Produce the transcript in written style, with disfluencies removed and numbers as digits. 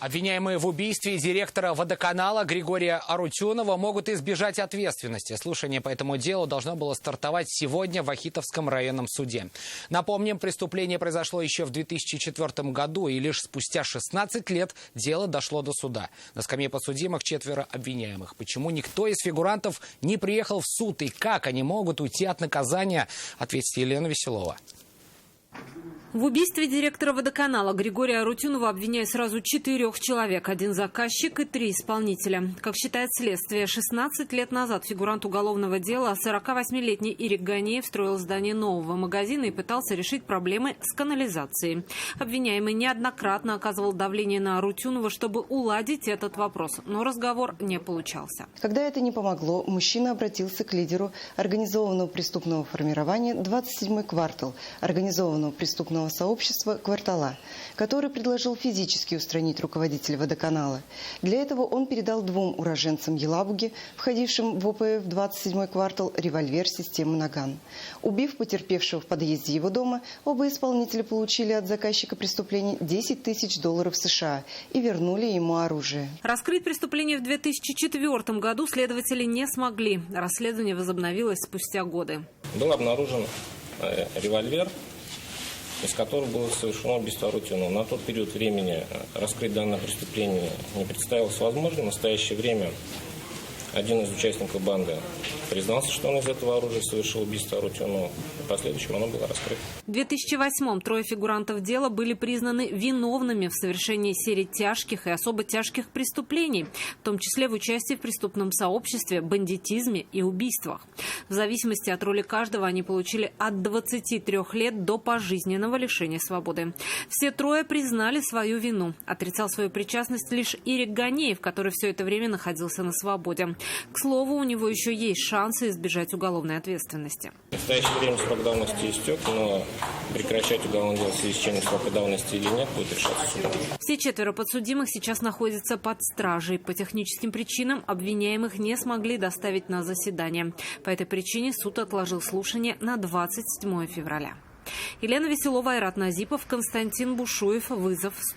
Обвиняемые в убийстве директора водоканала Григория Арутюнова могут избежать ответственности. Слушание по этому делу должно было стартовать сегодня в Ахитовском районном суде. Напомним, преступление произошло еще в 2004 году, и лишь спустя 16 лет дело дошло до суда. На скамье подсудимых 4 обвиняемых. Почему никто из фигурантов не приехал в суд и как они могут уйти от наказания, ответит Елена Веселова. В убийстве директора водоканала Григория Арутюнова обвиняют сразу 4 человек. 1 заказчик и 3 исполнителя. Как считает следствие, 16 лет назад фигурант уголовного дела 48-летний Ирик Ганеев строил здание нового магазина и пытался решить проблемы с канализацией. Обвиняемый неоднократно оказывал давление на Арутюнова, чтобы уладить этот вопрос, но разговор не получался. Когда это не помогло, мужчина обратился к лидеру организованного преступного формирования «27-й квартал» организованного преступного сообщества «Квартала», который предложил физически устранить руководителя водоканала. Для этого он передал 2 уроженцам Елабуги, входившим в ОПФ 27-й квартал, револьвер системы «Наган». Убив потерпевшего в подъезде его дома, оба исполнителя получили от заказчика преступления $10 тысяч США и вернули ему оружие. Раскрыть преступление в 2004 году следователи не смогли. Расследование возобновилось спустя годы. Был обнаружен револьвер, из которого было совершено убийство Арутюнова. На тот период времени раскрыть данное преступление не представилось возможным. В настоящее время один из участников банды признался, что он из этого оружия совершил убийство Арутюнова. В последующем оно было раскрыто. В 2008-м 3 фигурантов дела были признаны виновными в совершении серии тяжких и особо тяжких преступлений, в том числе в участии в преступном сообществе, бандитизме и убийствах. В зависимости от роли каждого они получили от 23 лет до пожизненного лишения свободы. Все 3 признали свою вину. Отрицал свою причастность лишь Ирик Ганеев, который все это время находился на свободе. К слову, у него еще есть шансы избежать уголовной ответственности. В настоящее время срок давности истек, но прекращать уголовное дело в связи с течением срока давности или нет будет решаться судом. Все 4 подсудимых сейчас находятся под стражей. По техническим причинам обвиняемых не смогли доставить на заседание. По этой причине суд отложил слушание на 27 февраля. Елена Веселова, Айрат Назипов, Константин Бушуев. Вызов 100.